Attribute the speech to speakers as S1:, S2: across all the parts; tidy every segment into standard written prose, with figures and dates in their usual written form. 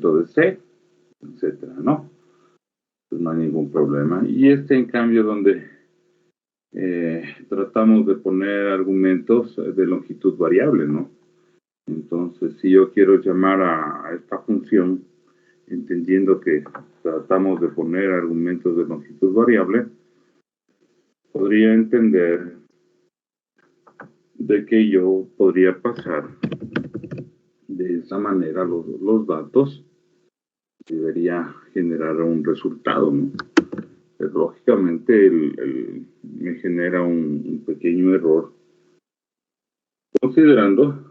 S1: argumento de C, etcétera, ¿no? Pues no hay ningún problema. Y en cambio, donde tratamos de poner argumentos de longitud variable, ¿no? Entonces, si yo quiero llamar a esta función, entendiendo que tratamos de poner argumentos de longitud variable, podría entender de que yo podría pasar de esa manera los datos, debería generar un resultado, ¿no? Pero, lógicamente, me genera un pequeño error, considerando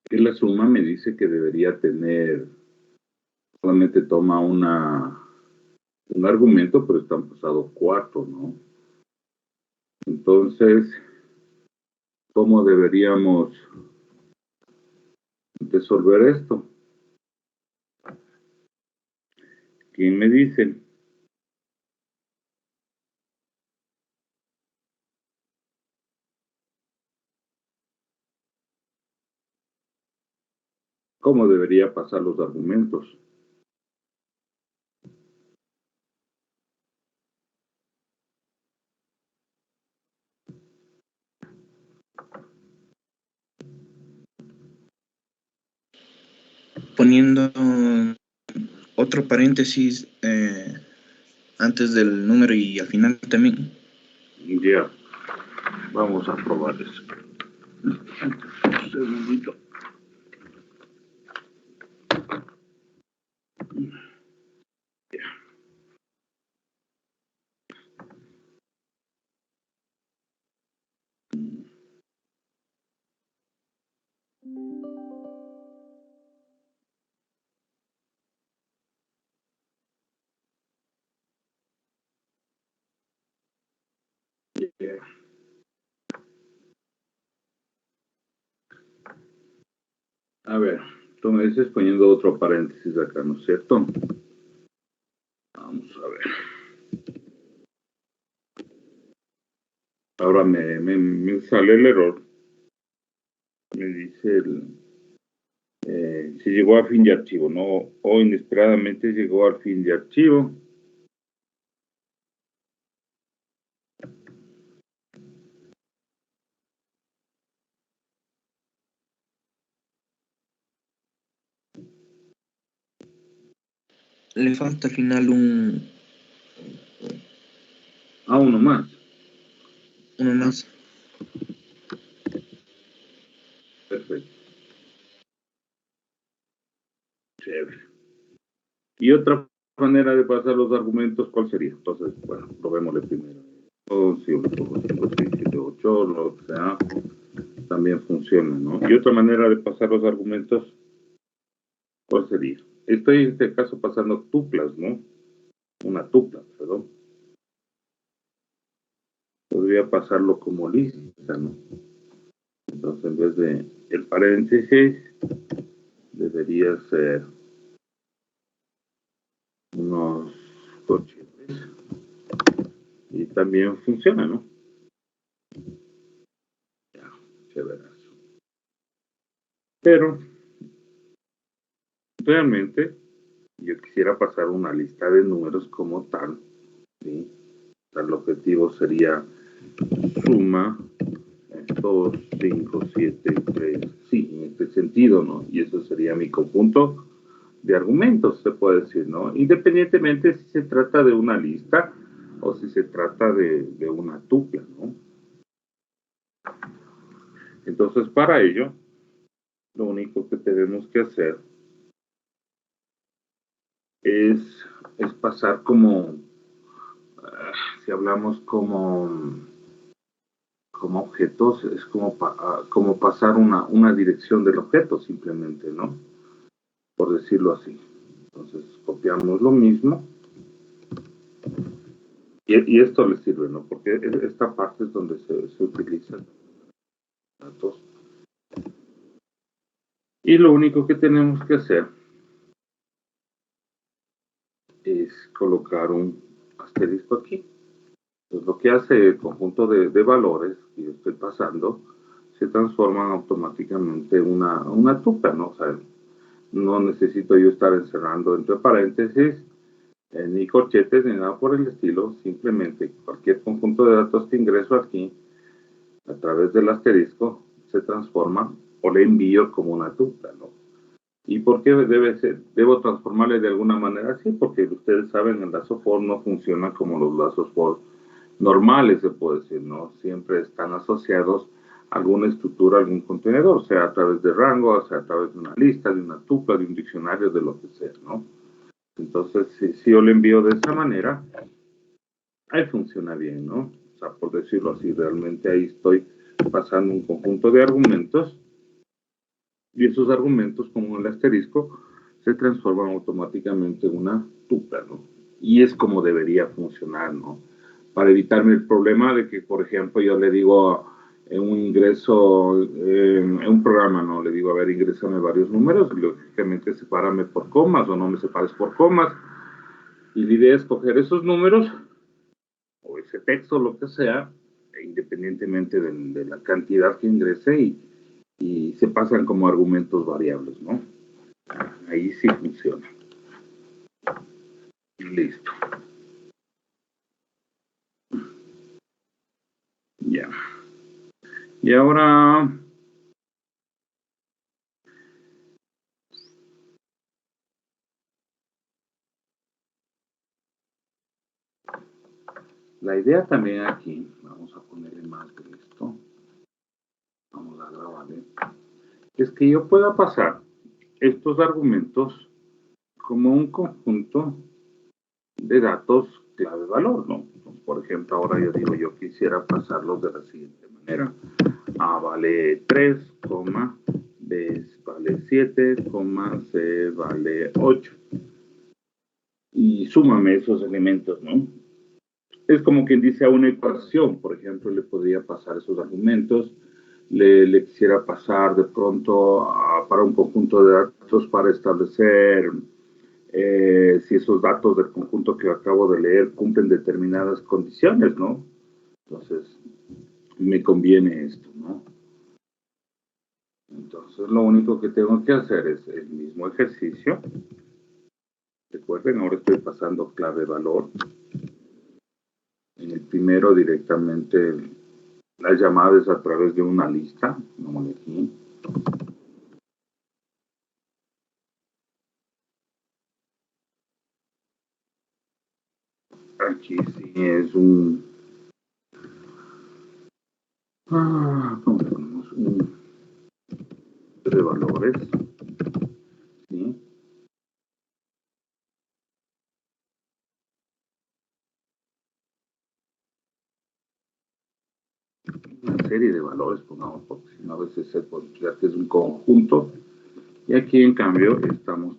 S1: que la suma me dice que debería tener, solamente toma un argumento, pero están pasados 4, ¿no? Entonces, ¿cómo deberíamos resolver esto? ¿Quién me dice? ¿Cómo debería pasar los argumentos?
S2: Poniendo otro paréntesis antes del número y al final también.
S1: Ya. Vamos a probar eso. Un segundito. A ver, tú me dices poniendo otro paréntesis acá, ¿no es cierto? Vamos a ver. Ahora me sale el error. Me dice si llegó a fin de archivo, ¿no? O inesperadamente llegó al fin de archivo.
S2: Le falta al final uno
S1: más.
S2: Uno más.
S1: Perfecto. Chévere. Y otra manera de pasar los argumentos, ¿cuál sería? Entonces, bueno, probémosle primero. 11, 5, 6, 7, 8, lo que sea, también funciona, ¿no? Y otra manera de pasar los argumentos, ¿cuál sería? Estoy en este caso pasando tuplas, ¿no? Una tupla, perdón. Podría pasarlo como lista, ¿no? Entonces, en vez de el paréntesis, debería ser unos coches. Y también funciona, ¿no? Ya, chévere. Pero, realmente, yo quisiera pasar una lista de números como tal, ¿sí? El objetivo sería suma 2, 5, 7, 3, sí, en este sentido, ¿no? Y eso sería mi conjunto de argumentos, se puede decir, ¿no? Independientemente si se trata de una lista o si se trata de una tupla, ¿no? Entonces, para ello, lo único que tenemos que hacer es pasar como, si hablamos como objetos, es como pasar una dirección del objeto, simplemente, ¿no? Por decirlo así. Entonces, copiamos lo mismo. Y esto le sirve, ¿no? Porque esta parte es donde se utilizan datos. Y lo único que tenemos que hacer es colocar un asterisco aquí. Entonces, lo que hace el conjunto de valores que yo estoy pasando se transforman automáticamente en una tuple, ¿no? O sea, no necesito yo estar encerrando entre paréntesis ni corchetes ni nada por el estilo, simplemente cualquier conjunto de datos que ingreso aquí a través del asterisco se transforma o le envío como una tuple, ¿no? ¿Y por qué debo transformarle de alguna manera así? Porque ustedes saben, el lazo for no funciona como los lazos for normales, se puede decir, ¿no? Siempre están asociados a alguna estructura, algún contenedor, sea a través de rango, sea a través de una lista, de una tupla, de un diccionario, de lo que sea, ¿no? Entonces, si yo le envío de esa manera, ahí funciona bien, ¿no? O sea, por decirlo así, realmente ahí estoy pasando un conjunto de argumentos y esos argumentos, como el asterisco, se transforman automáticamente en una tupla, ¿no? Y es como debería funcionar, ¿no? Para evitarme el problema de que, por ejemplo, yo le digo en un ingreso, en un programa, ¿no? Le digo, a ver, ingrésame varios números, y lógicamente sepárame por comas o no me separes por comas. Y la idea es coger esos números o ese texto, lo que sea, independientemente de la cantidad que ingrese y se pasan como argumentos variables, ¿no? Ahí sí funciona. Listo. Ya. Y ahora la idea también aquí, vamos a ponerle más de esto, vamos a grabarle, es que yo pueda pasar estos argumentos como un conjunto de datos clave valor, ¿no? Entonces, por ejemplo, ahora yo digo, yo quisiera pasarlos de la siguiente manera. A vale 3, B vale 7, C vale 8. Y súmame esos elementos, ¿no? Es como quien dice a una ecuación, por ejemplo, le podría pasar esos argumentos, le quisiera pasar de pronto para un conjunto de datos para establecer si esos datos del conjunto que acabo de leer cumplen determinadas condiciones, ¿no? Entonces, me conviene esto, ¿no? Entonces, lo único que tengo que hacer es el mismo ejercicio. Recuerden, ahora estoy pasando clave valor. En el primero directamente las llamadas a través de una lista, como aquí. Aquí sí es un... ¿cómo le ponemos? Un de valores, ¿sí? Una serie de valores, pongamos, porque si no a veces se puede crear que es un conjunto. Y aquí, en cambio, estamos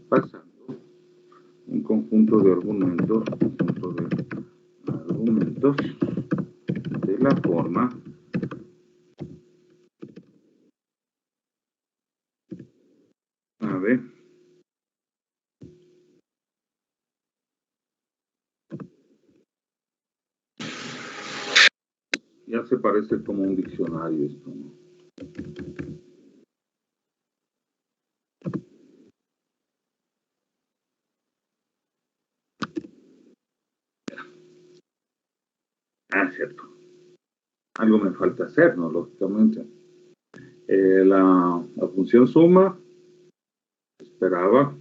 S1: pasando un conjunto de argumentos, de la forma a ver, ya se parece como un diccionario esto, ¿no? Cierto. Algo me falta hacer, ¿no? Lógicamente. La función suma esperaba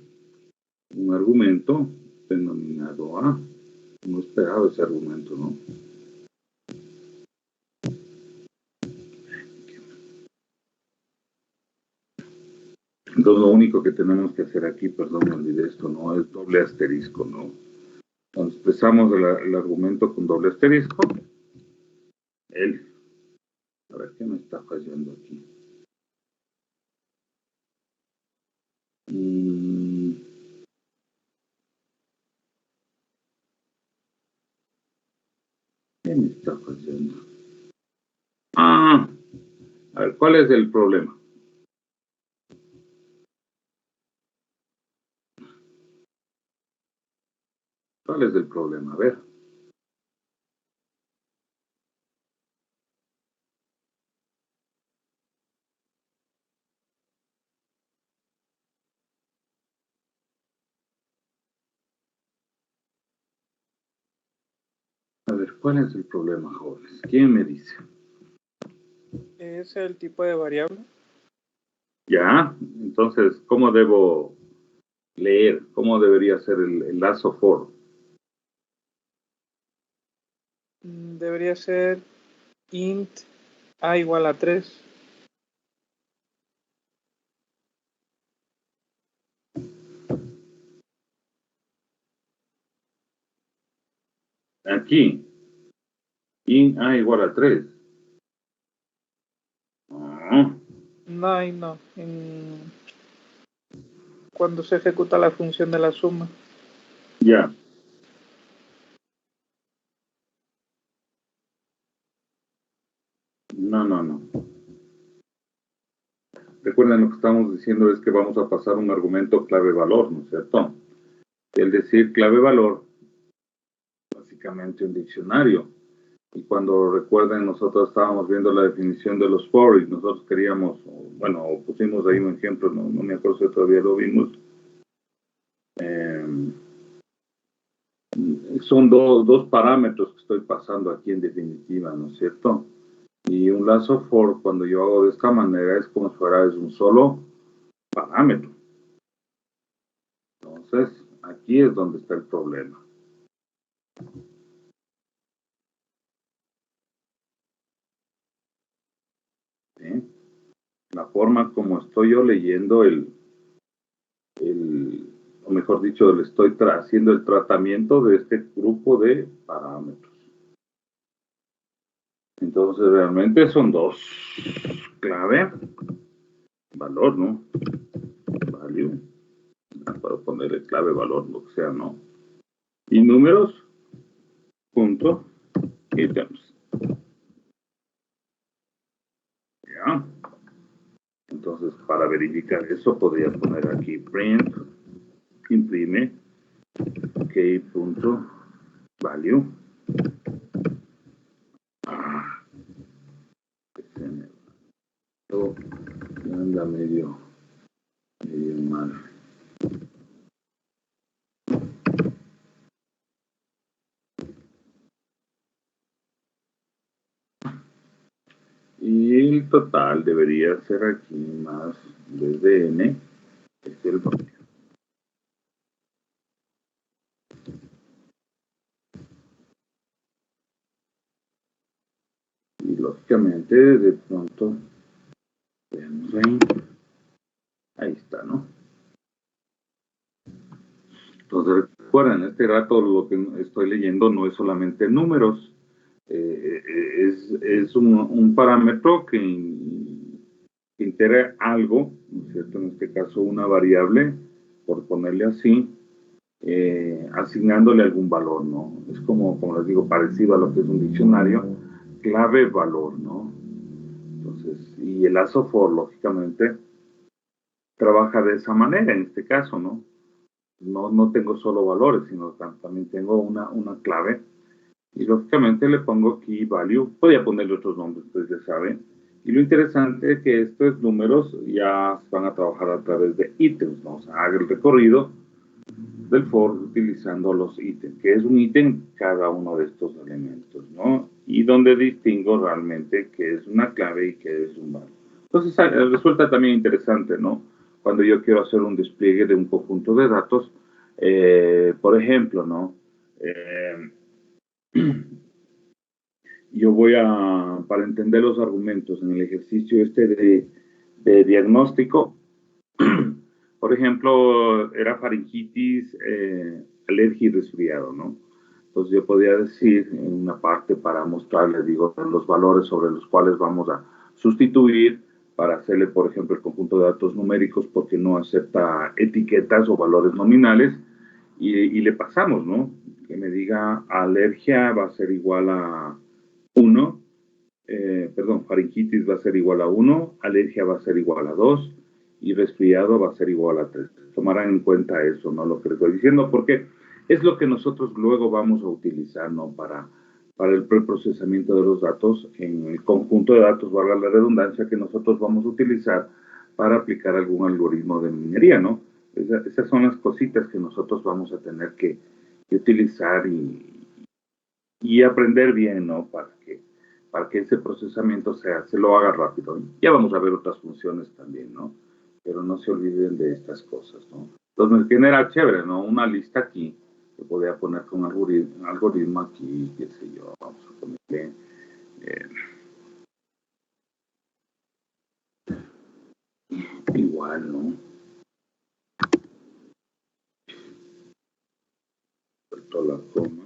S1: un argumento denominado A. No esperaba ese argumento, ¿no? Entonces, lo único que tenemos que hacer aquí, perdón, me olvidé esto, ¿no? Es doble asterisco, ¿no? Cuando expresamos el argumento con doble asterisco, a ver, ¿qué me está fallando aquí? ¿Qué me está fallando? A ver, ¿cuál es el problema? ¿Cuál es el problema? A ver. ver, ¿cuál es el problema, jóvenes? ¿Quién me dice?
S3: Es el tipo de variable.
S1: Ya, entonces, ¿cómo debo leer? ¿Cómo debería ser el lazo for?
S3: Debería ser int a igual a 3.
S1: Aquí, int a igual a 3. Ah,
S3: No. Cuando se ejecuta la función de la suma.
S1: ya. No. Recuerden, lo que estamos diciendo es que vamos a pasar un argumento clave-valor, ¿no es cierto? El decir clave-valor, básicamente un diccionario. Y cuando recuerden, nosotros estábamos viendo la definición de los for y nosotros queríamos, bueno, pusimos ahí un ejemplo, no me acuerdo si todavía lo vimos. Son dos parámetros que estoy pasando aquí en definitiva, ¿no es cierto? Y un lazo for, cuando yo hago de esta manera, es como si fuera un solo parámetro. Entonces, aquí es donde está el problema. ¿Sí? La forma como estoy yo leyendo o mejor dicho, le estoy haciendo el tratamiento de este grupo de parámetros. Entonces, realmente son dos. Clave, valor, ¿no? Value. Para ponerle clave, valor, lo que sea, ¿no? Y números, punto, items. ¿Ya? Entonces, para verificar eso, podría poner aquí print, imprime, value. Anda medio mal. Y el total debería ser aquí más desde n, es el value. Y lógicamente, de pronto, vemos ahí está, ¿no? Entonces, recuerden, este rato lo que estoy leyendo no es solamente números, es un parámetro que integra algo, ¿no es cierto? En este caso, una variable, por ponerle así, asignándole algún valor, ¿no? Es como les digo, parecido a lo que es un diccionario, clave valor, ¿no? Entonces, y el lazo for, lógicamente, trabaja de esa manera en este caso, ¿no? No tengo solo valores, sino también tengo una clave. Y lógicamente le pongo aquí value. Podría ponerle otros nombres, ustedes ya saben. Y lo interesante es que estos números ya van a trabajar a través de ítems. Vamos a hacer el recorrido del for utilizando los ítems, que es un ítem cada uno de estos elementos, ¿no? Y donde distingo realmente qué es una clave y qué es un valor. Entonces resulta también interesante, ¿no? Cuando yo quiero hacer un despliegue de un conjunto de datos, por ejemplo, ¿no? Yo voy para entender los argumentos en el ejercicio este de diagnóstico, por ejemplo, era faringitis, alergia y resfriado, ¿no? Entonces yo podía decir en una parte para mostrarle, digo, los valores sobre los cuales vamos a sustituir para hacerle, por ejemplo, el conjunto de datos numéricos porque no acepta etiquetas o valores nominales y le pasamos, ¿no? Que me diga alergia va a ser igual a 1, faringitis va a ser igual a 1, alergia va a ser igual a 2 y resfriado va a ser igual a 3. Tomarán en cuenta eso, ¿no? Lo que les estoy diciendo, porque es lo que nosotros luego vamos a utilizar, ¿no? Para el preprocesamiento de los datos en el conjunto de datos, valga la redundancia, que nosotros vamos a utilizar para aplicar algún algoritmo de minería, ¿no? Esas son las cositas que nosotros vamos a tener que utilizar y y aprender bien, ¿no? Para que ese procesamiento se lo haga rápido. Ya vamos a ver otras funciones también, ¿no? Pero no se olviden de estas cosas, ¿no? Entonces me genera chévere, ¿no? Una lista aquí, que podría poner con algoritmo aquí, qué sé yo, vamos a ponerle igual, ¿no? Suelto la coma.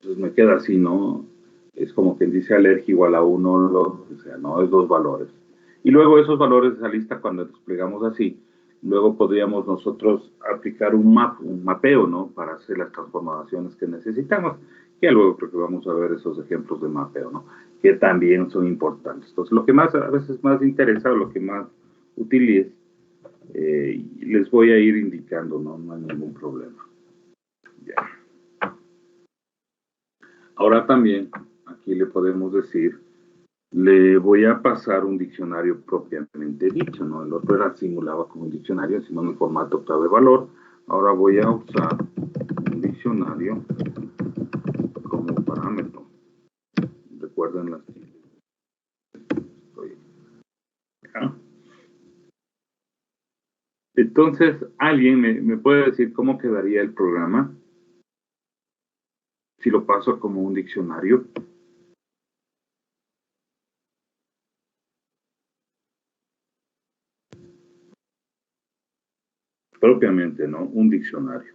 S1: Entonces me queda así, ¿no? Es como quien dice alergia igual a 1, o sea, no, es 2 valores. Y luego esos valores de esa lista, cuando desplegamos así, luego podríamos nosotros aplicar un mapeo, ¿no? Para hacer las transformaciones que necesitamos. Y luego creo que vamos a ver esos ejemplos de mapeo, ¿no? Que también son importantes. Entonces, lo que más a veces más interesa o lo que más útil es, les voy a ir indicando, ¿no? No hay ningún problema. Ya. Ahora también, aquí le podemos decir, le voy a pasar un diccionario propiamente dicho, ¿no? El otro era simulaba como un diccionario, sino en el formato clave-valor. Ahora voy a usar un diccionario como parámetro. Recuerden las que estoy acá. Entonces, ¿alguien me puede decir cómo quedaría el programa si lo paso como un diccionario? Propiamente, ¿no? Un diccionario.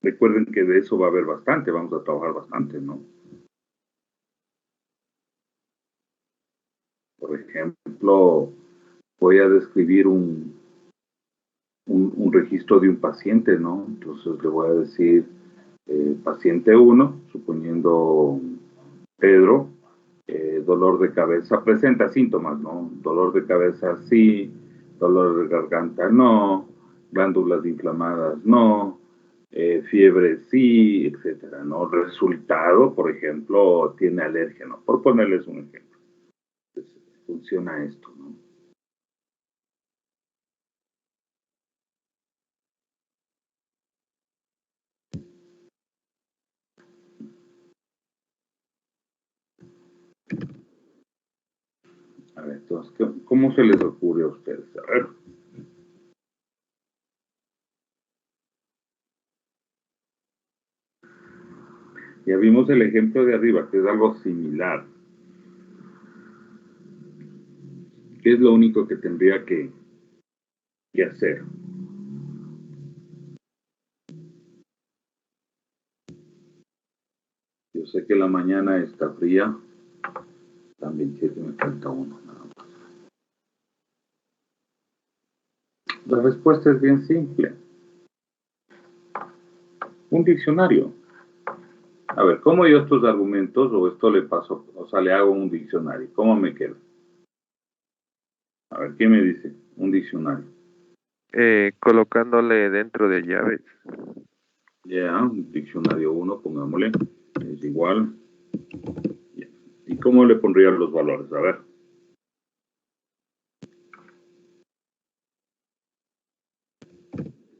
S1: Recuerden que de eso va a haber bastante, vamos a trabajar bastante, ¿no? Por ejemplo, voy a describir un registro de un paciente, ¿no? Entonces le voy a decir paciente 1, suponiendo Pedro, dolor de cabeza, presenta síntomas, ¿no? Dolor de cabeza sí, dolor de garganta no, glándulas inflamadas no, fiebre sí, etcétera, ¿no? Resultado, por ejemplo, tiene alergia, ¿no? Por ponerles un ejemplo. Entonces, funciona esto, ¿no? A ver, entonces, ¿cómo se les ocurre a ustedes? A ver. Ya vimos el ejemplo de arriba, que es algo similar. ¿Qué es lo único que tendría que hacer? Yo sé que la mañana está fría. También 27 me falta uno, nada más. La respuesta es bien simple. Un diccionario. A ver, ¿cómo yo estos argumentos o esto le paso, o sea, le hago un diccionario? ¿Cómo me queda? A ver, ¿qué me dice? Un diccionario.
S4: Colocándole dentro de llaves.
S1: Ya, un diccionario 1, pongámosle, es igual. Yeah. ¿Y cómo le pondría los valores? A ver.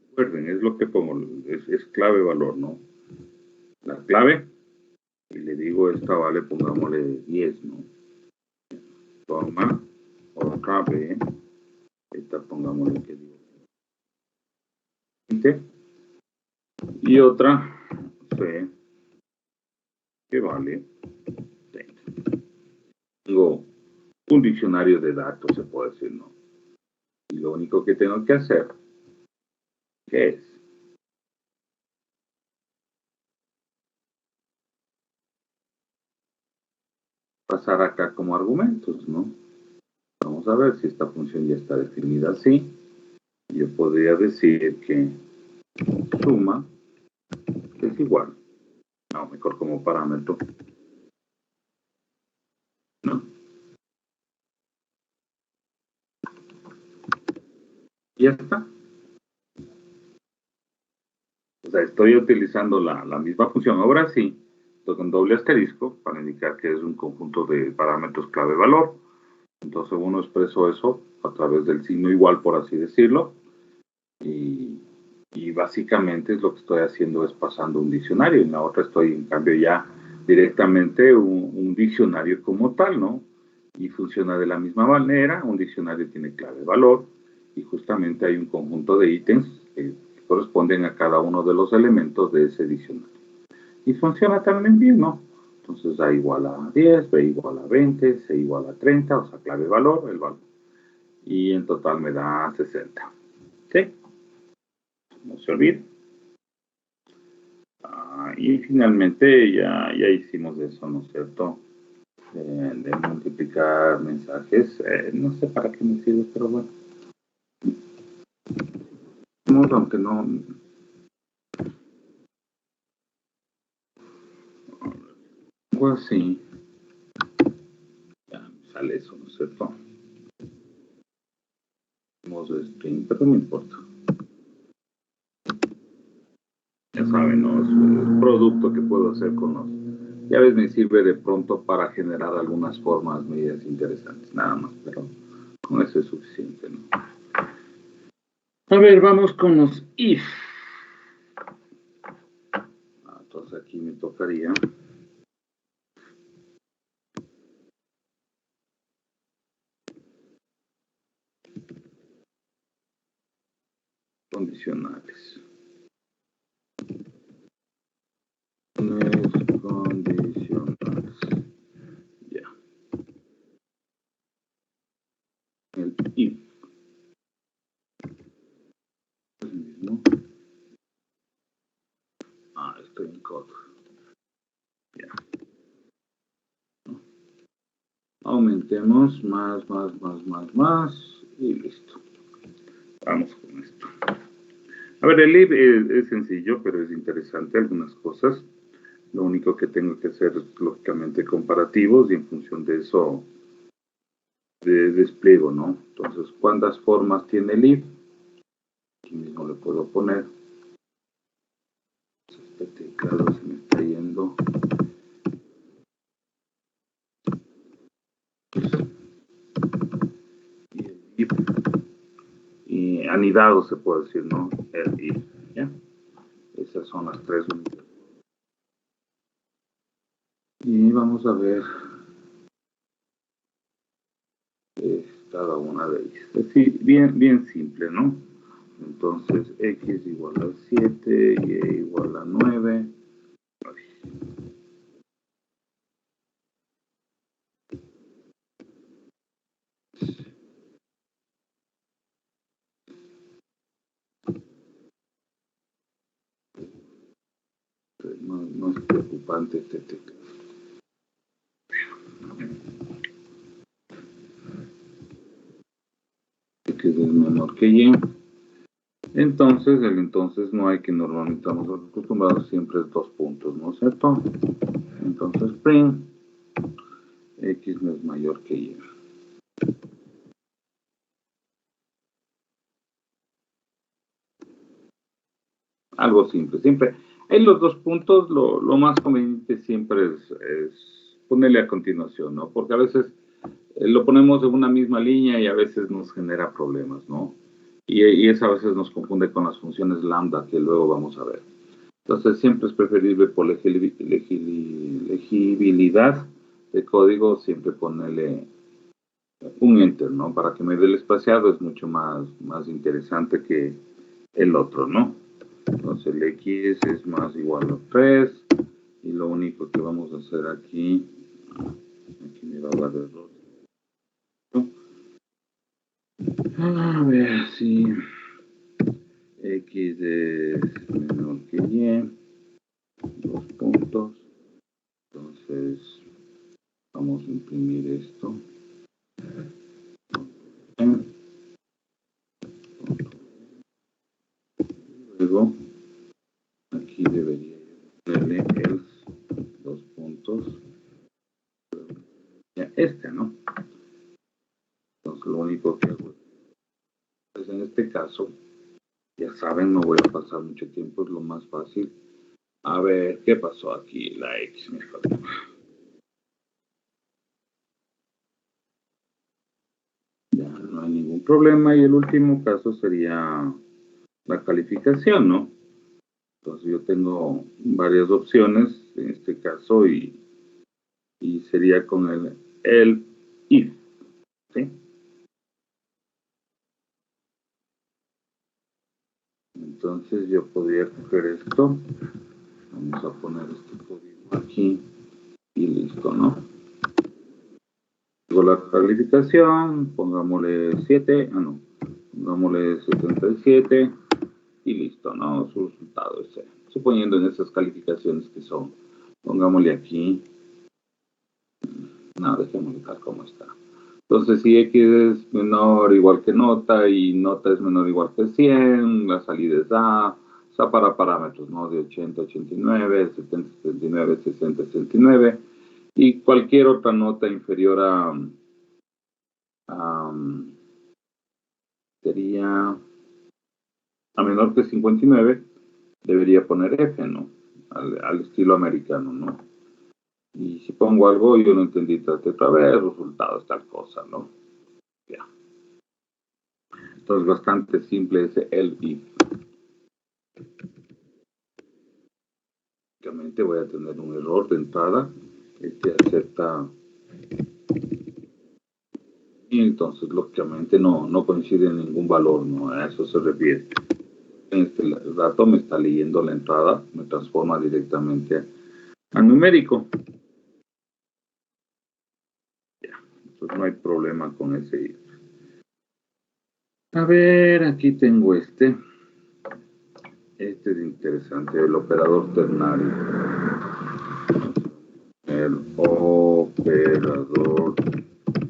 S1: Recuerden, es lo que pongo, es clave valor, ¿no? La clave, y le digo esta vale, pongámosle 10, ¿no? Toma, otra B, esta pongámosle que digo 20, y otra C, que vale 30. Tengo un diccionario de datos, se puede decir, ¿no? Y lo único que tengo que hacer, ¿qué es? Pasar acá como argumentos, ¿no? Vamos a ver si esta función ya está definida así. Yo podría decir que suma es igual. No, mejor como parámetro. No. Y ya está. O sea, estoy utilizando la misma función. Ahora sí, con doble asterisco para indicar que es un conjunto de parámetros clave-valor. Entonces uno expresó eso a través del signo igual, por así decirlo, y básicamente es lo que estoy haciendo es pasando un diccionario. En la otra estoy, en cambio, ya directamente un diccionario como tal, ¿no? Y funciona de la misma manera. Un diccionario tiene clave valor y justamente hay un conjunto de ítems que corresponden a cada uno de los elementos de ese diccionario. Y funciona también bien, ¿no? Entonces A igual a 10, B igual a 20, C igual a 30, o sea, clave valor, el valor. Y en total me da 60. ¿Sí? No se olvide. Y finalmente ya hicimos eso, ¿no es cierto? De multiplicar mensajes. No sé para qué me sirve, pero bueno. Aunque no... Pues sí. Ya sale eso, ¿no es cierto? Hacemos string, pero no importa. Ya saben, ¿no? Es un producto que puedo hacer con los... Ya ves, me sirve de pronto para generar algunas formas medias interesantes, nada más, pero con eso es suficiente, ¿no? A ver, vamos con los if. Entonces aquí me tocaría condicionales. Condicionales. Ya. El if. Es el mismo. Estoy en code. Ya. Aumentemos más y listo. Vamos con esto. A ver, el if es sencillo, pero es interesante algunas cosas. Lo único que tengo que hacer es, lógicamente, comparativos y en función de eso despliego, ¿no? Entonces, ¿cuántas formas tiene el if? Aquí mismo le puedo poner. Este teclado se me está yendo. Y el if. Y anidado se puede decir, ¿no? El if, ¿ya? Esas son las tres unidades. Y vamos a ver cada una de ellas. Así, bien simple, ¿no? Entonces, x igual a 7, y igual a 9. No es preocupante este teclado. X es menor que y. Entonces, el entonces no hay que normalmente estamos acostumbrados, siempre es 2 puntos, ¿no es cierto? Entonces, print x no es mayor que y. Algo simple, siempre. En los 2 puntos, lo más conveniente siempre es ponerle a continuación, ¿no? Porque a veces lo ponemos en una misma línea y a veces nos genera problemas, ¿no? Y eso a veces nos confunde con las funciones lambda que luego vamos a ver. Entonces siempre es preferible por legibilidad de código siempre ponerle un enter, ¿no? Para que me dé el espaciado es mucho más interesante que el otro, ¿no? Entonces el x es más igual a 3 y lo único que vamos a hacer aquí me va a dar error. A ver si x es menor que y, 2 puntos. Entonces vamos a imprimir esto. Luego aquí debería ponerle else 2 puntos. Ya ¿no? Entonces lo único que hago es en este caso, ya saben, no voy a pasar mucho tiempo, es lo más fácil. A ver, ¿qué pasó aquí? La X me faltó. ningún problema. Y el último caso sería la calificación, ¿no? Entonces yo tengo varias opciones en este caso y sería con el if, ¿sí? Entonces yo podría coger esto, vamos a poner este código aquí y listo, ¿no? Luego la calificación, pongámosle 7, pongámosle 77 y listo, ¿no? Su resultado es suponiendo en esas calificaciones que son, pongámosle aquí, no, dejémosle tal como está. Entonces, si X es menor o igual que nota y nota es menor o igual que 100, la salida es A, está para parámetros, ¿no? De 80, 89, 70, 79, 60, 69, y cualquier otra nota inferior a sería a menor que 59, debería poner F, ¿no? Al estilo americano, ¿no? Y si pongo algo, yo no entendí, trate otra vez, resultado es tal cosa, ¿no? Ya. Entonces, bastante simple ese el if. Obviamente voy a tener un error de entrada, este acepta, y entonces lógicamente no coincide en ningún valor, ¿no? A eso se refiere. Este dato me está leyendo la entrada, me transforma directamente a numérico. Ya, entonces no hay problema con ese if. A ver, aquí tengo este. Este es interesante, el operador ternario. El operador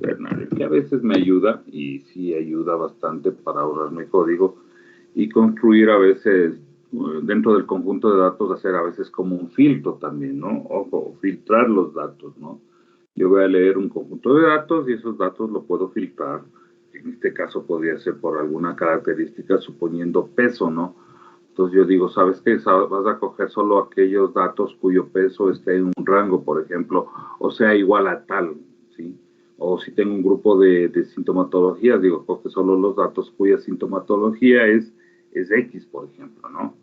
S1: ternario, que a veces me ayuda, y sí ayuda bastante para ahorrarme código, y construir a veces, dentro del conjunto de datos, hacer a veces como un filtro también, ¿no? Ojo, filtrar los datos, ¿no? Yo voy a leer un conjunto de datos y esos datos lo puedo filtrar. En este caso podría ser por alguna característica, suponiendo peso, ¿no? Entonces yo digo, ¿sabes qué? Vas a coger solo aquellos datos cuyo peso esté en un rango, por ejemplo, o sea igual a tal, ¿sí? O si tengo un grupo de sintomatologías, digo, coge solo los datos cuya sintomatología es X, por ejemplo, ¿no?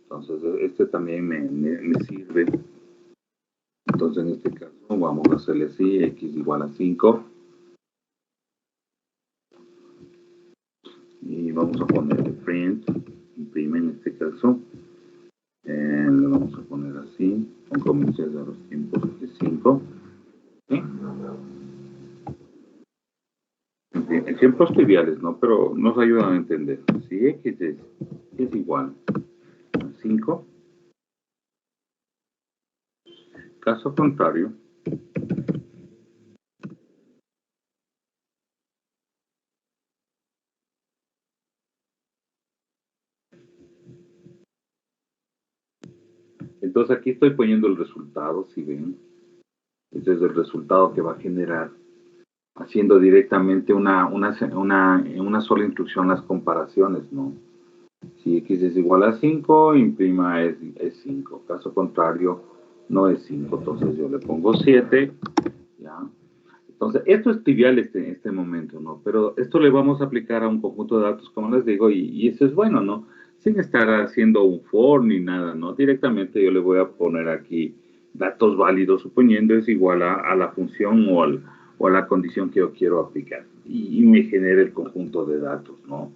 S1: Entonces, este también me sirve. Entonces, en este caso, vamos a hacerle así, X igual a 5. Y vamos a ponerle print, imprime en este caso. Le vamos a poner así, con comillas de los tiempos de 5. ¿Sí? En fin, ejemplos triviales, ¿no? Pero nos ayudan a entender. Si X es igual a 5, caso contrario, entonces aquí estoy poniendo el resultado, si ven. Este es el resultado que va a generar haciendo directamente en una sola instrucción las comparaciones, ¿no? Si X es igual a 5, imprima es 5. Caso contrario, no es 5. Entonces yo le pongo 7, ¿ya? Entonces, esto es trivial en este momento, ¿no? Pero esto le vamos a aplicar a un conjunto de datos, como les digo, y eso es bueno, ¿no? Sin estar haciendo un for ni nada, ¿no? Directamente yo le voy a poner aquí datos válidos, suponiendo es igual a la función o a la condición que yo quiero aplicar. Y me genera el conjunto de datos, ¿no?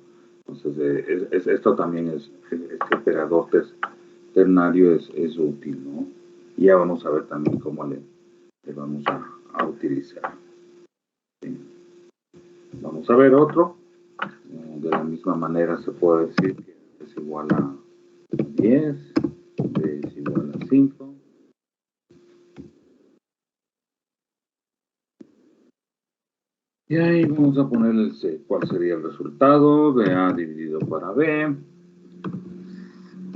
S1: Entonces, esto también este operador ternario es útil, ¿no? Y ya vamos a ver también cómo le vamos a utilizar. ¿Sí? Vamos a ver otro. De la misma manera se puede decir que es igual a 10, B es igual a 5. Y ahí vamos a ponerle cuál sería el resultado de A dividido para B.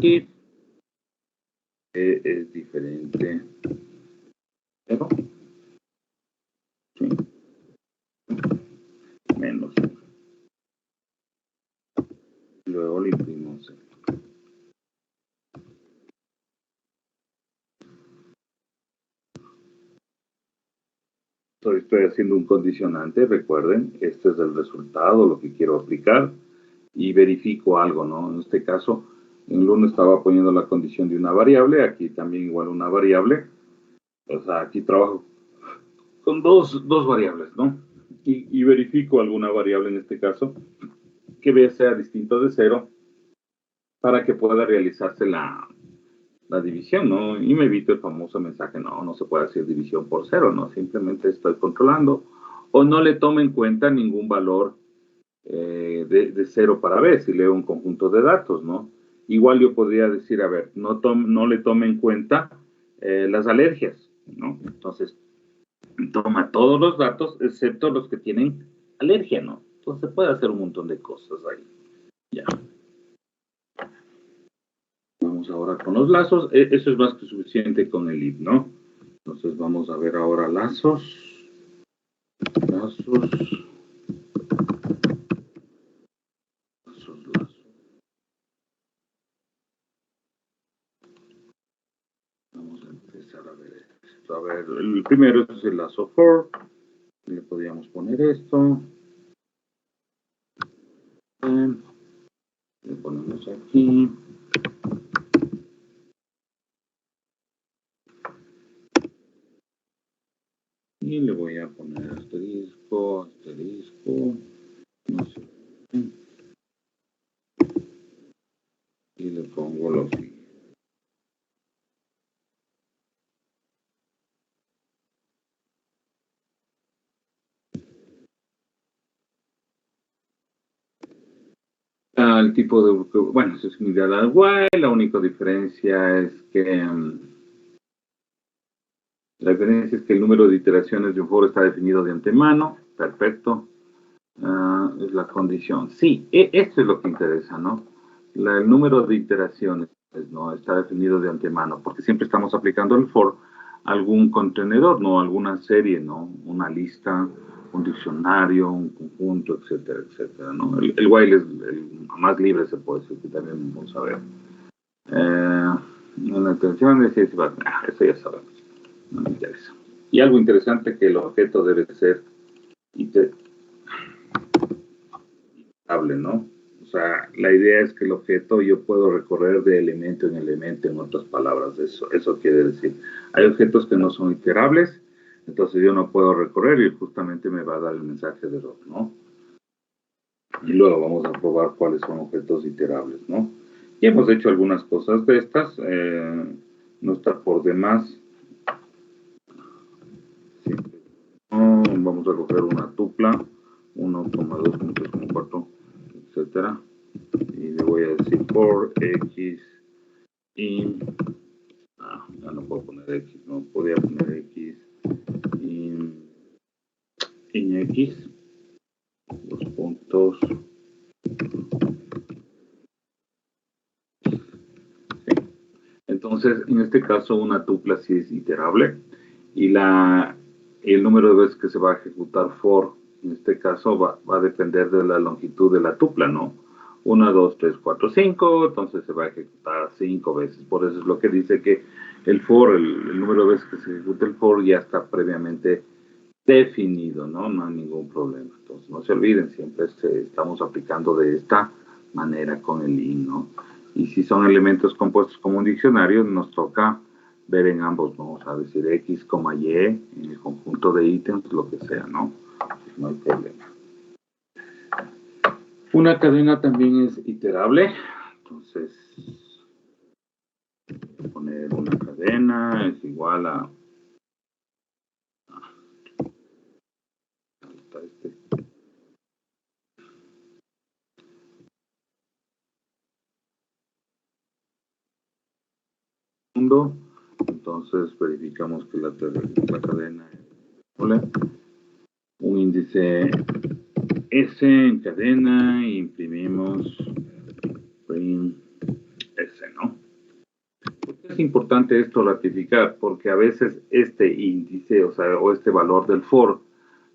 S1: Y E es diferente. ¿Pero? Sí. Menos. Luego le imprimimos. estoy haciendo un condicionante, recuerden, este es el resultado, lo que quiero aplicar, y verifico algo, ¿no? En este caso, en el 1 estaba poniendo la condición de una variable, aquí también igual una variable, o sea, aquí trabajo con dos variables, ¿no? Y verifico alguna variable en este caso que sea distinto de 0 para que pueda realizarse la división, ¿no? Y me evito el famoso mensaje, no se puede hacer división por 0, ¿no? Simplemente estoy controlando o no le tomo en cuenta ningún valor de 0 para B, si leo un conjunto de datos, ¿no? Igual yo podría decir, a ver, no le tome en cuenta las alergias, ¿no? Entonces, toma todos los datos excepto los que tienen alergia, ¿no? Entonces puede hacer un montón de cosas ahí. Ya. Vamos ahora con los lazos. Eso es más que suficiente con el if, ¿no? Entonces vamos a ver ahora lazos. Lazos. Vamos a empezar a ver esto. A ver, el primero es el lazo for. Le podríamos poner esto. Le ponemos aquí. Y le voy a poner asterisco, no sé. Y le pongo lo siguiente. El tipo de, bueno, eso es similar al while, la única diferencia es que el número de iteraciones de un for está definido de antemano, perfecto, es la condición. Sí, esto es lo que interesa, ¿no? El número de iteraciones, pues, ¿no? Está definido de antemano, porque siempre estamos aplicando el for a algún contenedor, ¿no? Alguna serie, ¿no? Una lista, un diccionario, un conjunto, etcétera, etcétera, ¿no? El while es el más libre, se puede decir, que también vamos a ver. La atención es eso ya sabemos, no me interesa. Y algo interesante, que el objeto debe ser iterable, ¿no? O sea, la idea es que el objeto yo puedo recorrer de elemento en elemento, en otras palabras, eso quiere decir. Hay objetos que no son iterables, entonces yo no puedo recorrer y justamente me va a dar el mensaje de error, ¿no? Y luego vamos a probar cuáles son objetos iterables, ¿no? Y hemos hecho algunas cosas de estas, no está por demás. Sí. Vamos a coger una tupla, 1,2.4, etcétera. Y le voy a decir for x in, ya no puedo poner x, no podía poner x in x, los puntos. Sí. Entonces, en este caso, una tupla sí es iterable y el número de veces que se va a ejecutar for, en este caso, va a depender de la longitud de la tupla, ¿no? 1, 2, 3, 4, 5, entonces se va a ejecutar 5 veces. Por eso es lo que dice que el for, el número de veces que se ejecuta el for ya está previamente definido, ¿no? No hay ningún problema. Entonces, no se olviden, siempre estamos aplicando de esta manera con el in, ¿no? Y si son elementos compuestos como un diccionario, nos toca ver en ambos, ¿no? O sea, decir X, Y, en el conjunto de ítems, lo que sea, ¿no? Pues no hay problema. Una cadena también es iterable, entonces voy a poner una cadena es igual a ahí está entonces verificamos que la cadena es un índice S en cadena e imprimimos print S, ¿no? ¿Por qué es importante esto ratificar? Porque a veces este índice, o sea, o este valor del for,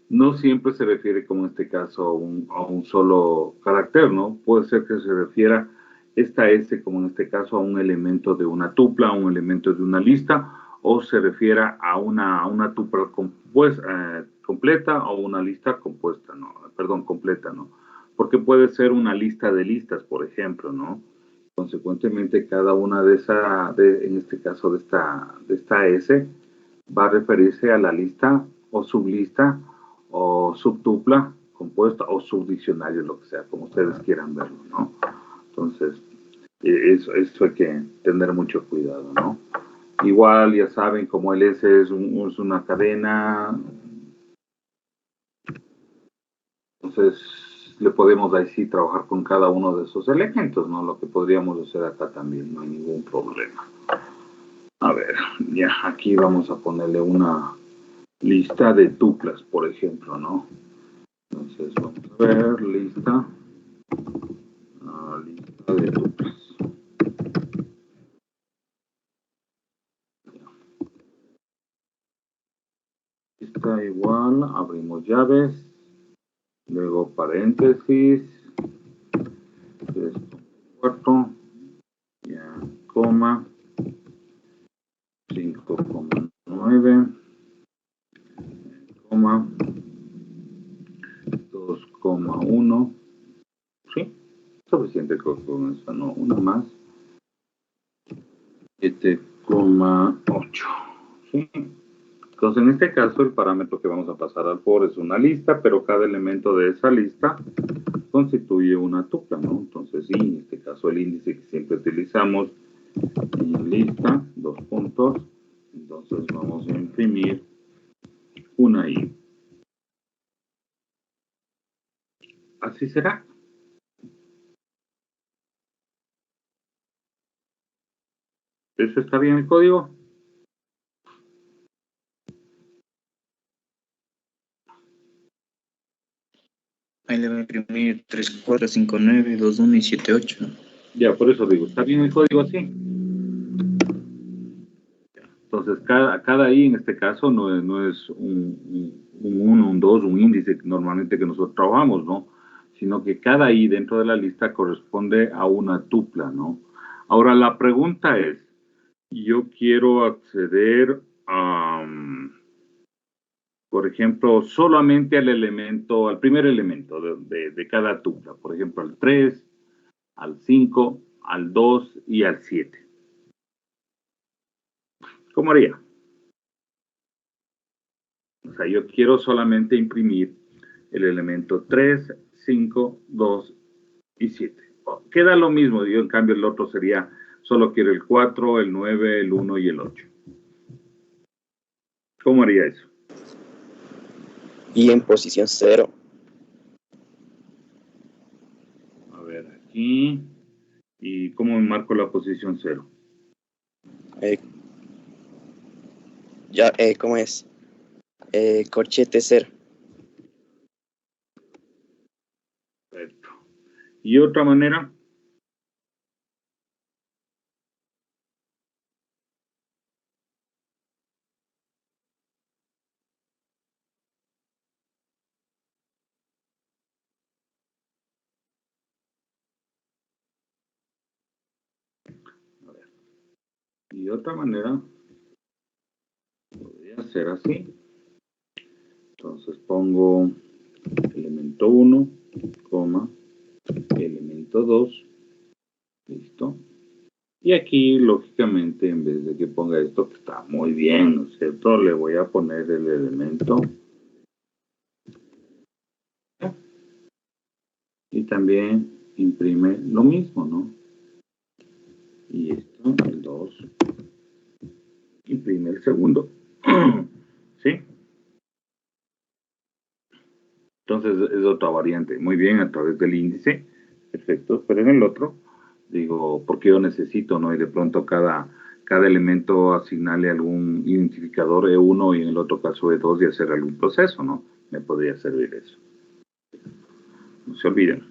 S1: no siempre se refiere, como en este caso, a un solo carácter, ¿no? Puede ser que se refiera esta S, como en este caso, a un elemento de una tupla, a un elemento de una lista, o se refiera a una tupla completa o una lista compuesta, ¿no? Perdón, completa, ¿no? Porque puede ser una lista de listas, por ejemplo, ¿no? Consecuentemente, cada una en este caso de esta S, va a referirse a la lista o sublista o subtupla compuesta o subdiccionario, lo que sea, como ustedes quieran verlo, ¿no? Entonces, eso hay que tener mucho cuidado, ¿no? Igual, ya saben, como el S es una cadena, entonces le podemos ahí sí trabajar con cada uno de esos elementos, ¿no? Lo que podríamos hacer acá también, no hay ningún problema. A ver, ya aquí vamos a ponerle una lista de tuplas, por ejemplo, ¿no? Entonces vamos a ver, lista de tuplas. Lista igual, abrimos llaves, luego paréntesis, 3,4, ya, coma, 5,9, coma, 2,1, ¿sí? Suficiente con eso, ¿no? Una más, 7,8, ¿sí? Entonces, en este caso, el parámetro que vamos a pasar al for es una lista, pero cada elemento de esa lista constituye una tupla, ¿no? Entonces, sí, en este caso, el índice que siempre utilizamos en lista, 2 puntos, entonces vamos a imprimir una I. Así será. ¿Eso está bien el código?
S2: Ahí le voy a imprimir 3, 4, 5, 9, 2, 1 y 7, 8.
S1: Ya, por eso digo, ¿está bien el código así? Entonces, cada I en este caso no es un 1, un 2, un índice normalmente que nosotros trabajamos, ¿no? Sino que cada I dentro de la lista corresponde a una tupla, ¿no? Ahora, la pregunta es, yo quiero acceder a, por ejemplo, solamente al primer elemento de cada tupla, por ejemplo, al 3, al 5, al 2 y al 7. ¿Cómo haría? O sea, yo quiero solamente imprimir el elemento 3, 5, 2 y 7. Queda lo mismo, yo en cambio el otro sería, solo quiero el 4, el 9, el 1 y el 8. ¿Cómo haría eso?
S4: Y en posición 0.
S1: A ver, aquí. ¿Y cómo marco la posición 0?
S4: ¿Cómo es? Corchete 0.
S1: Perfecto. ¿Y otra manera? A ver. Y otra manera podría ser así. Entonces pongo elemento 1, coma, elemento 2, listo. Y aquí, lógicamente, en vez de que ponga esto, que está muy bien, ¿no es cierto? Le voy a poner el elemento. Y también imprime lo mismo, ¿no? Y esto, el 2, imprime el segundo. ¿Sí? Entonces es otra variante. Muy bien, a través del índice. Perfecto. Pero en el otro, digo, porque yo necesito, ¿no? Y de pronto cada elemento asignarle algún identificador E1 y en el otro caso E2 y hacer algún proceso, ¿no? Me podría servir eso. No se olviden.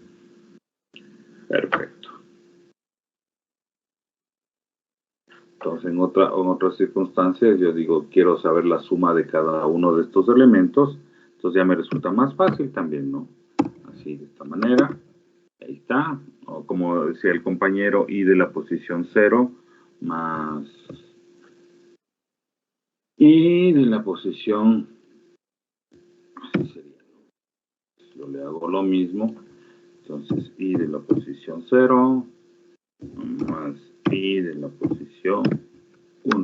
S1: Perfecto. Entonces, en otras circunstancias, yo digo, quiero saber la suma de cada uno de estos elementos. Entonces ya me resulta más fácil también, ¿no? Así, de esta manera. Ahí está. O como decía el compañero, I de la posición 0 más Y de la posición, así sería, ¿no? Yo le hago lo mismo. Entonces, y de la posición 0 más y de la posición 1.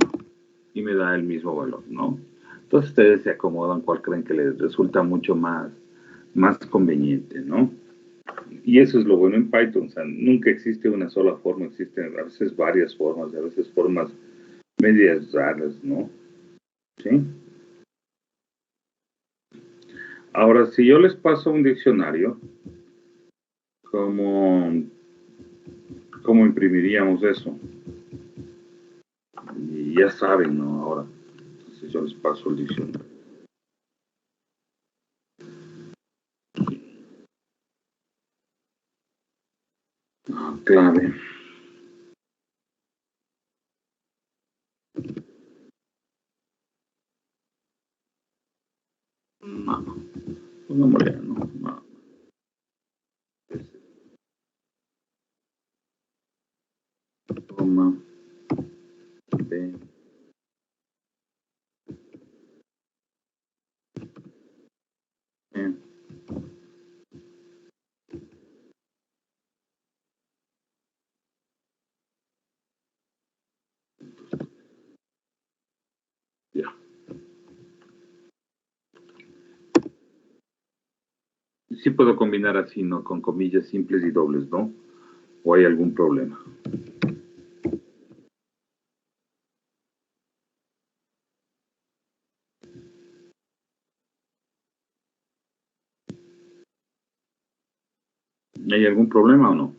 S1: Y me da el mismo valor, ¿no? Entonces, ustedes se acomodan cuál creen que les resulta mucho más conveniente, ¿no? Y eso es lo bueno en Python. O sea, nunca existe una sola forma. Existen a veces varias formas, a veces formas medias raras, ¿no? ¿Sí? Ahora, si yo les paso un diccionario, ¿cómo imprimiríamos eso? Y ya saben, ¿no? Ahora, entonces yo les paso el diccionario. Clave. No, pongámosle, no. Toma, B. Ya. Sí puedo combinar así, ¿no? Con comillas simples y dobles, ¿no? ¿O hay algún problema? ¿Hay algún problema o no?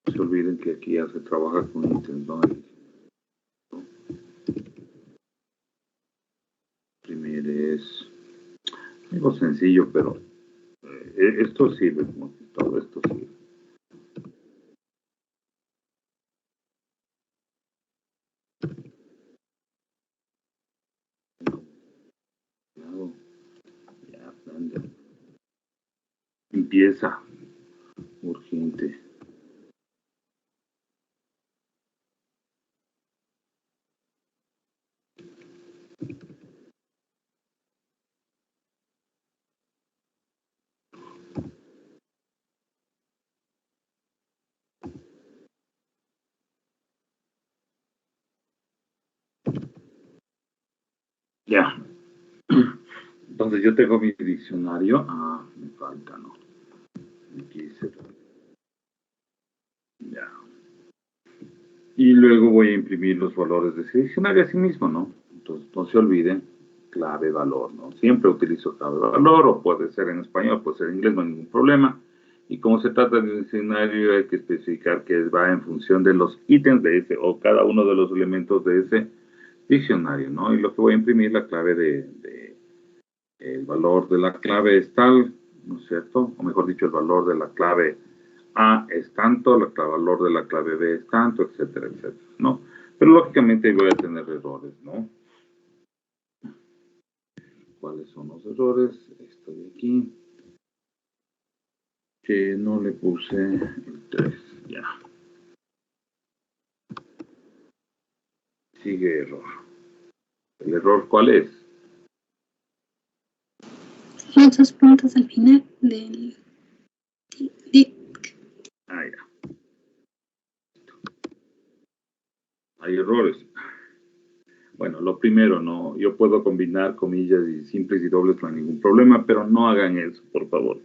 S1: No se olviden que aquí ya se trabaja con ítems, ¿no? Primero es algo sencillo, pero esto sirve, como que todo esto sirve. Ya, empieza urgente. Ya. Entonces yo tengo mi diccionario. Ah, me falta, ¿no? Aquí se... Ya. Y luego voy a imprimir los valores de ese diccionario a sí mismo, ¿no? Entonces no se olviden, clave, valor, ¿no? Siempre utilizo clave, valor, o puede ser en español, puede ser en inglés, no hay ningún problema. Y como se trata de un diccionario, hay que especificar que va en función de los ítems de ese, o cada uno de los elementos de ese diccionario, ¿no? Y lo que voy a imprimir, la clave el valor de la clave es tal, ¿no es cierto? O mejor dicho, el valor de la clave A es tanto, el valor de la clave B es tanto, etcétera, etcétera, ¿no? Pero lógicamente voy a tener errores, ¿no? ¿Cuáles son los errores? Esto de aquí, que no le puse el 3, ya. Sigue error. ¿El error cuál es?
S5: Los dos puntos al final del dic.
S1: Ah, ya. Hay errores. Bueno, lo primero, no, yo puedo combinar comillas y simples y dobles, no hay ningún problema, pero no hagan eso, por favor.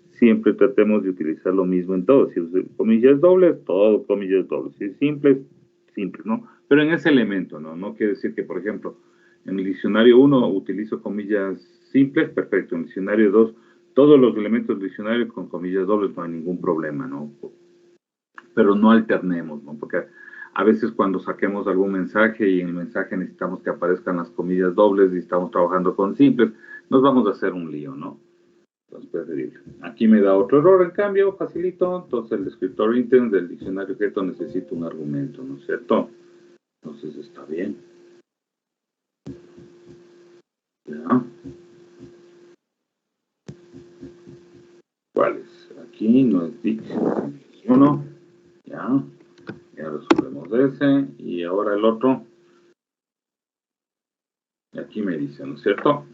S1: Siempre tratemos de utilizar lo mismo en todo. Si uso comillas dobles, todo comillas dobles. Si es simples, simples, ¿no? Pero en ese elemento, ¿no? No quiere decir que, por ejemplo, en el diccionario 1 utilizo comillas simples, perfecto. En el diccionario 2, todos los elementos del diccionario con comillas dobles no hay ningún problema, ¿no? Pero no alternemos, ¿no? Porque a veces cuando saquemos algún mensaje y en el mensaje necesitamos que aparezcan las comillas dobles y estamos trabajando con simples, nos vamos a hacer un lío, ¿no? transferible. Aquí me da otro error, en cambio, facilito. Entonces, el descriptor intent del diccionario objeto necesita un argumento, ¿no es cierto? Entonces, está bien. ¿Ya? ¿Cuál es? Aquí no es dic, es 1. ¿Ya? Ya resolvemos ese. Y ahora el otro. Y aquí me dice, ¿no es cierto?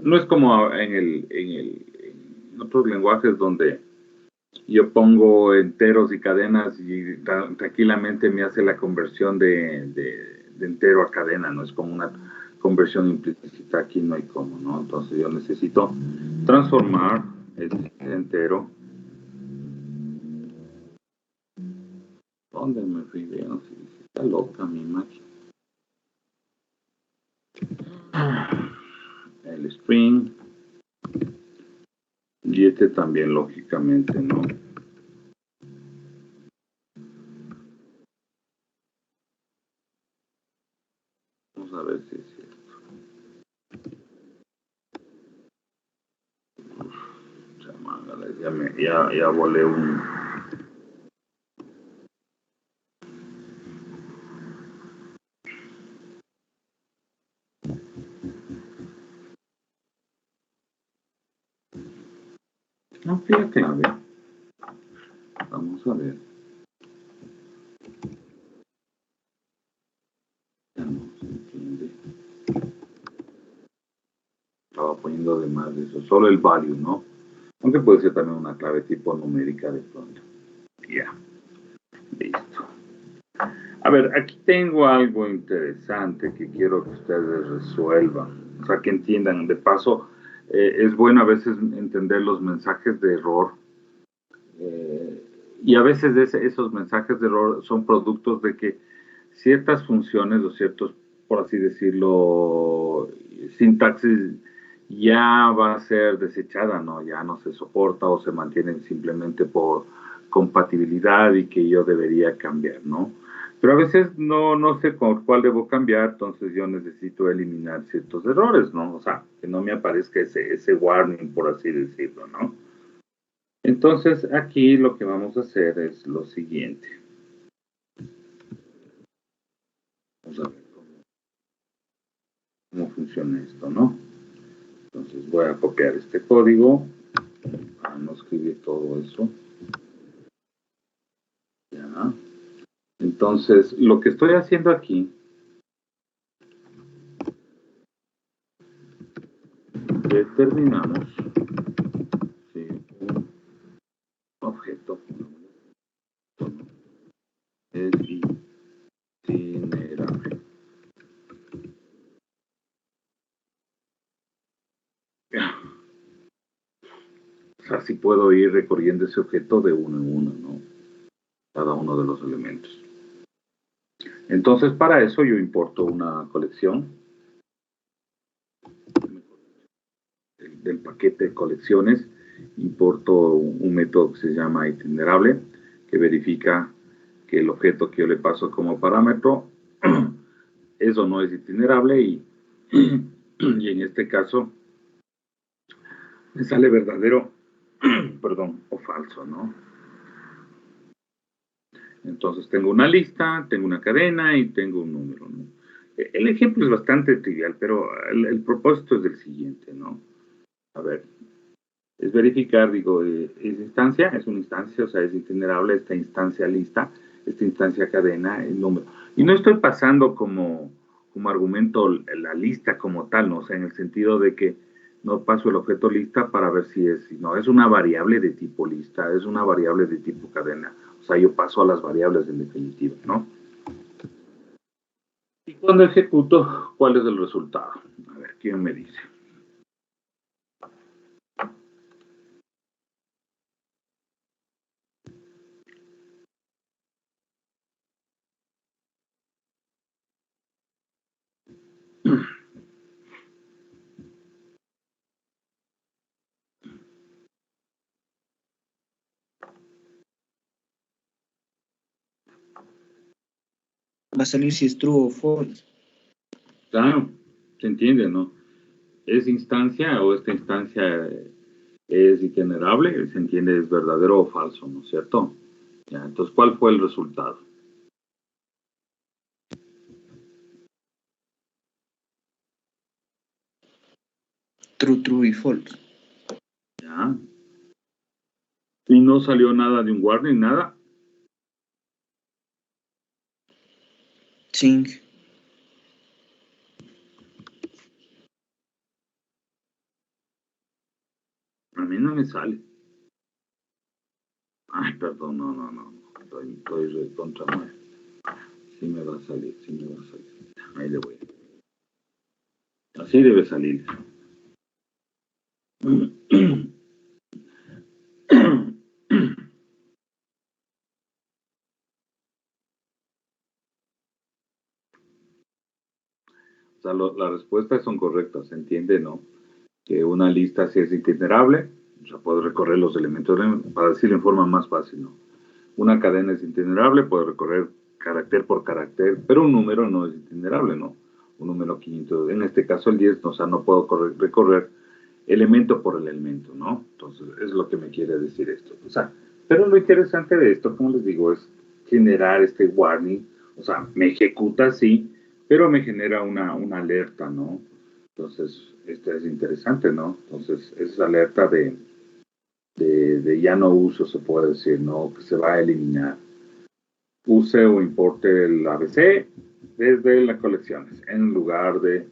S1: No es como en otros lenguajes donde yo pongo enteros y cadenas y tranquilamente me hace la conversión de entero a cadena, no es como una conversión implícita, aquí no hay cómo, ¿no? Entonces yo necesito transformar el entero. ¿Dónde me fui? No sé, está loca mi máquina. El string y este también, lógicamente, ¿no? Vamos a ver si es cierto. Chamángales, ya volé un... No, fíjate, a ver. Vamos a ver. Ya no se entiende. Estaba poniendo de más de eso. Solo el value, ¿no? Aunque puede ser también una clave tipo numérica de pronto. Ya. Listo. A ver, aquí tengo algo interesante que quiero que ustedes resuelvan. O sea, que entiendan. De paso, es bueno a veces entender los mensajes de error. Y a veces esos mensajes de error son productos de que ciertas funciones o ciertos, por así decirlo, sintaxis ya va a ser desechada, ¿no? Ya no se soporta o se mantienen simplemente por compatibilidad y que yo debería cambiar, ¿no? Pero a veces no sé con cuál debo cambiar, entonces yo necesito eliminar ciertos errores, ¿no? O sea, que no me aparezca ese warning, por así decirlo, ¿no? Entonces, aquí lo que vamos a hacer es lo siguiente. Vamos a ver cómo funciona esto, ¿no? Entonces voy a copiar este código para no escribir todo eso. Ya. Entonces, lo que estoy haciendo aquí, determinamos si un objeto es itinerable. O sea, si puedo ir recorriendo ese objeto de uno en uno, ¿no? Cada uno de los elementos. Entonces, para eso yo importo una colección del paquete de colecciones, importo un método que se llama itinerable, que verifica que el objeto que yo le paso como parámetro, eso no es itinerable y en este caso me sale verdadero, perdón, o falso, ¿no? Entonces tengo una lista, tengo una cadena y tengo un número, ¿no? El ejemplo es bastante trivial, pero el propósito es el siguiente, ¿no? A ver, es verificar, digo, es instancia, es una instancia, o sea, es itinerable esta instancia lista, esta instancia cadena, el número. Y no estoy pasando como argumento la lista como tal, ¿no? O sea, en el sentido de que no paso el objeto lista para ver si no, es una variable de tipo lista, es una variable de tipo cadena. O sea, yo paso a las variables en definitiva, ¿no? Y cuando ejecuto, ¿cuál es el resultado? A ver, ¿quién me dice?
S2: Va a salir si es true o false.
S1: Claro, se entiende, ¿no? ¿Es instancia o esta instancia Es itinerable, se entiende es verdadero o falso, ¿no es cierto? Ya, entonces, ¿cuál fue el resultado?
S2: True, true y false.
S1: Ya. Y no salió nada de un warning, nada.
S2: Ching.
S1: A mí no me sale. Ay, perdón, no. Estoy contra nueve. Sí me va a salir, sí me va a salir. Ahí le voy. Así debe salir. O sea, las respuestas son correctas, ¿se entiende, no? Que una lista sí es itinerable, o sea, puedo recorrer los elementos, para decirlo en forma más fácil, ¿no? Una cadena es itinerable, puedo recorrer carácter por carácter, pero un número no es itinerable, ¿no? Un número 500, en este caso el 10, o sea, no puedo recorrer elemento por el elemento, ¿no? Entonces, es lo que me quiere decir esto. O sea, pero lo interesante de esto, como les digo, es generar este warning, o sea, me ejecuta, sí, pero me genera una alerta, ¿no? Entonces, este es interesante, ¿no? Entonces, es alerta de ya no uso, se puede decir, ¿no? Que se va a eliminar. Use o importe el ABC desde las colecciones, en lugar de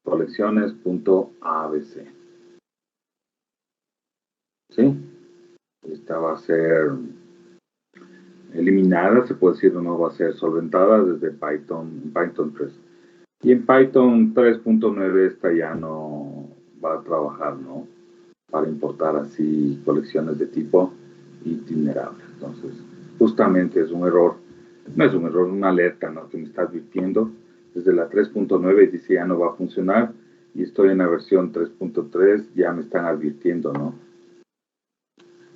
S1: colecciones.abc. ¿Sí? Esta va a ser eliminada, se puede decir, o no va a ser solventada desde Python 3. Y en Python 3.9 esta ya no va a trabajar, ¿no? Para importar así colecciones de tipo itinerable. Entonces, justamente es un error, no es un error, una alerta, ¿no? Que me está advirtiendo desde la 3.9 y dice ya no va a funcionar y estoy en la versión 3.3, ya me están advirtiendo, ¿no?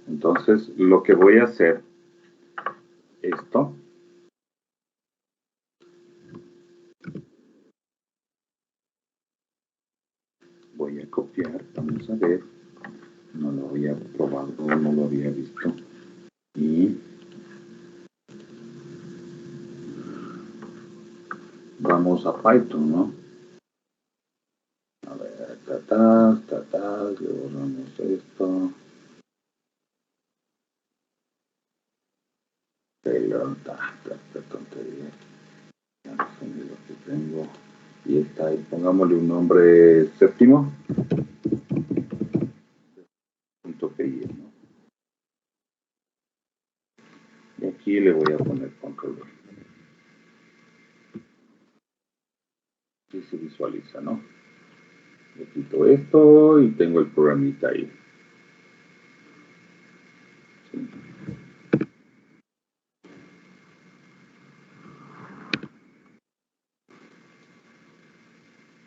S1: Entonces, lo que voy a hacer, esto, voy a copiar, vamos a ver, no lo había probado, no lo había visto, y vamos a Python, ¿no? A ver, le borramos esto, pelota, esta tontería, ya no sé ni lo que tengo, y está ahí, pongámosle un nombre séptimo, .py, ¿no? Y aquí le voy a poner control. Y se visualiza, ¿no? Le quito esto y tengo el programita ahí. ¿Sí?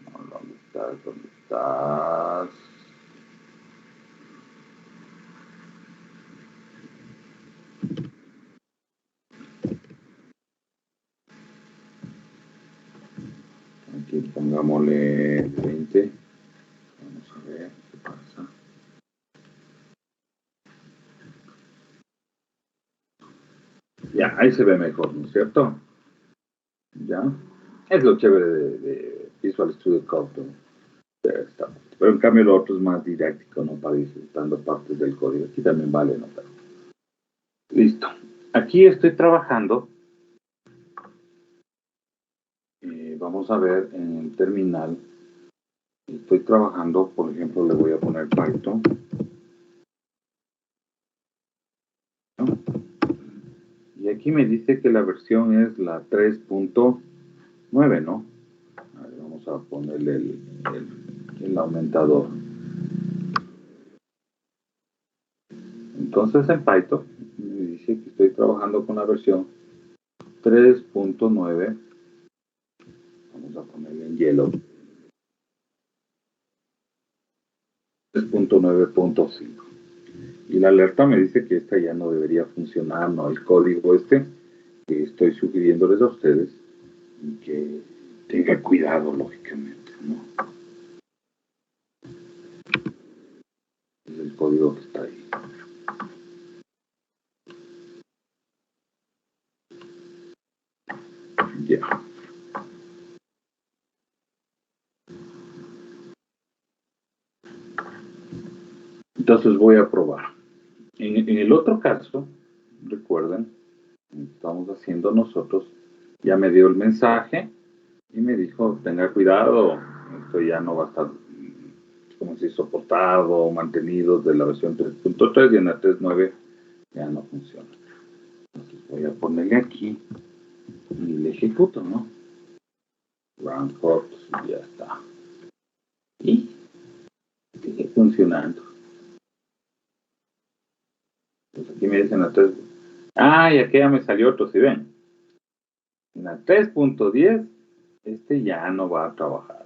S1: No, ¿dónde estás? ¿Dónde estás? Aquí pongámosle 20. Vamos a ver qué pasa. Ya, ahí se ve mejor, ¿no es cierto? Ya. Es lo chévere de Visual Studio Code, ¿no? Pero en cambio lo otro es más didáctico, ¿no? Para ir dando partes del código. Aquí también vale, ¿no? Pero... Listo. Aquí estoy trabajando. Vamos a ver en el terminal. Estoy trabajando, por ejemplo, le voy a poner Python. ¿No? Y aquí me dice que la versión es la 3.9, ¿no? A ver, vamos a ponerle el aumentador. Entonces en Python me dice que estoy trabajando con la versión 3.9. Vamos a ponerle en yellow. 3.9.5. Y la alerta me dice que esta ya no debería funcionar, ¿no? El código este que estoy sugiriéndoles a ustedes y que tenga cuidado, lógicamente, ¿no? Desde el código que está ahí. Ya. Entonces voy a probar. En el otro caso, recuerden, estamos haciendo nosotros, ya me dio el mensaje y me dijo, tenga cuidado, esto ya no va a estar, como si soportado o mantenido de la versión 3.3 y en la 3.9 ya no funciona. Entonces voy a ponerle aquí y le ejecuto, ¿no? Run code, ya está. Y sigue funcionando. Pues aquí me dicen la 3. Ah, y aquí ya me salió otro, si ven. En la 3.10, este ya no va a trabajar.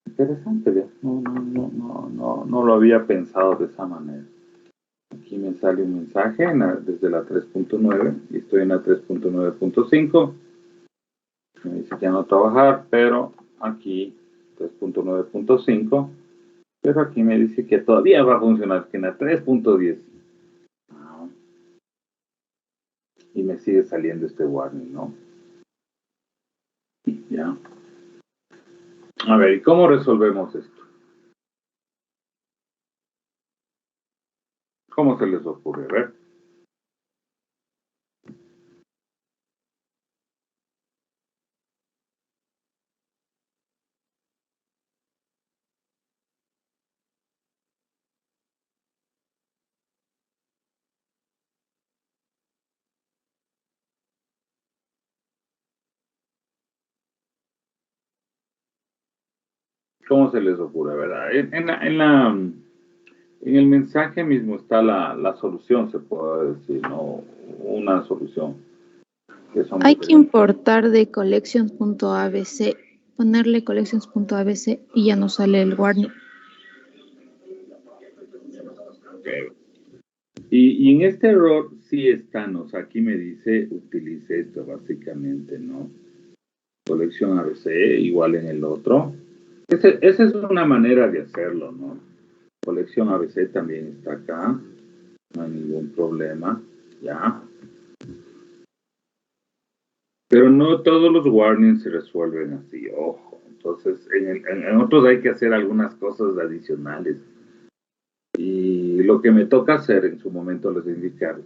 S1: Interesante, ¿verdad? No lo había pensado de esa manera. Aquí me sale un mensaje desde la 3.9 y estoy en la 3.9.5. Me dice que ya no trabajar, pero aquí 3.9.5, pero aquí me dice que todavía va a funcionar, que en la 3.10. Y me sigue saliendo este warning, ¿no? Ya. A ver, ¿y cómo resolvemos esto? ¿Cómo se les ocurre? A ver. ¿Cómo se les ocurre, verdad? En el mensaje mismo está la solución, se puede decir, ¿no? Una solución.
S6: Hay que importar de collections.abc, ponerle collections.abc y ya nos sale el warning.
S1: Okay. Y en este error sí están, o sea, aquí me dice, utilice esto básicamente, ¿no? Colección ABC, igual en el otro. Esa es una manera de hacerlo, ¿no? Colección ABC también está acá, no hay ningún problema, ¿ya? Pero no todos los warnings se resuelven así, ojo. Entonces, en otros hay que hacer algunas cosas adicionales. Y lo que me toca hacer en su momento les indicar,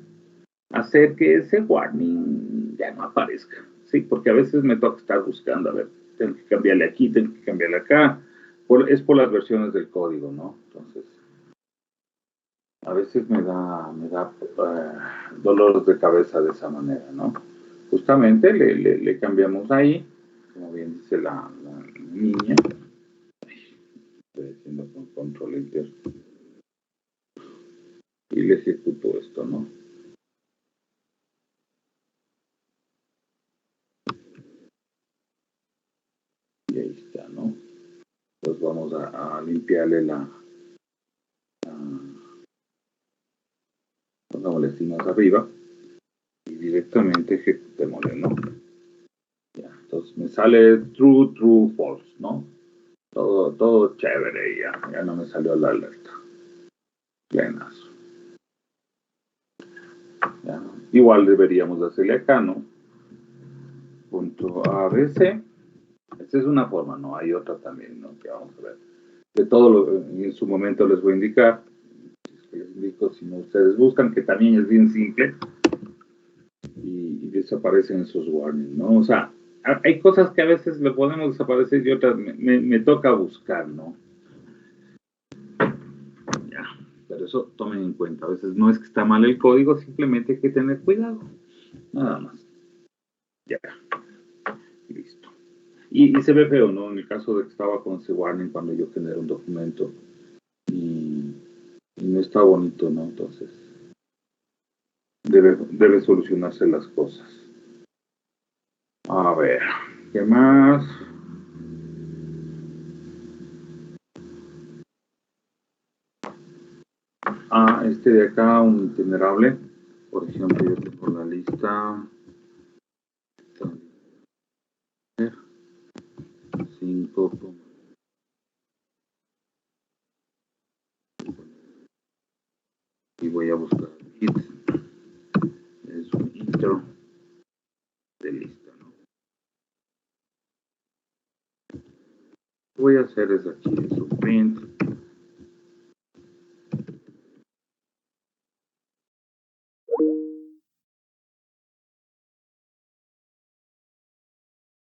S1: hacer que ese warning ya no aparezca, ¿sí? Porque a veces me toca estar buscando, a ver, tengo que cambiarle aquí, tengo que cambiarle acá. Es por las versiones del código, ¿no? Entonces, a veces me da dolores de cabeza de esa manera, ¿no? Justamente le cambiamos ahí, como bien dice la niña. Estoy haciendo con control enter. Y le ejecuto esto, ¿no? Y ahí está, ¿no? Pues vamos a limpiarle pongámosle así más arriba y directamente ejecutémosle, ¿no? Ya, entonces me sale true, true, false, ¿no? Todo chévere, ya no me salió la alerta. Plenazo. Ya. Igual deberíamos hacerle acá, ¿no? Punto ABC. Esta es una forma, ¿no? Hay otra también, ¿no? Que vamos a ver. De todo en su momento les voy a indicar. Les indico, si no ustedes buscan, que también es bien simple. Y desaparecen esos warnings, ¿no? O sea, hay cosas que a veces le podemos desaparecer y otras me toca buscar, ¿no? Ya, pero eso tomen en cuenta. A veces no es que está mal el código, simplemente hay que tener cuidado. Nada más. Ya. Listo. Y se ve feo, ¿no? En el caso de que estaba con ese warning cuando yo generé un documento y no está bonito, ¿no? Entonces, debe solucionarse las cosas. A ver, ¿qué más? Este de acá, un itinerable. Por ejemplo, yo tengo la lista todo suma. Y voy a buscar it. Es un intro de lista, ¿no? Lo que voy a hacer es aquí su print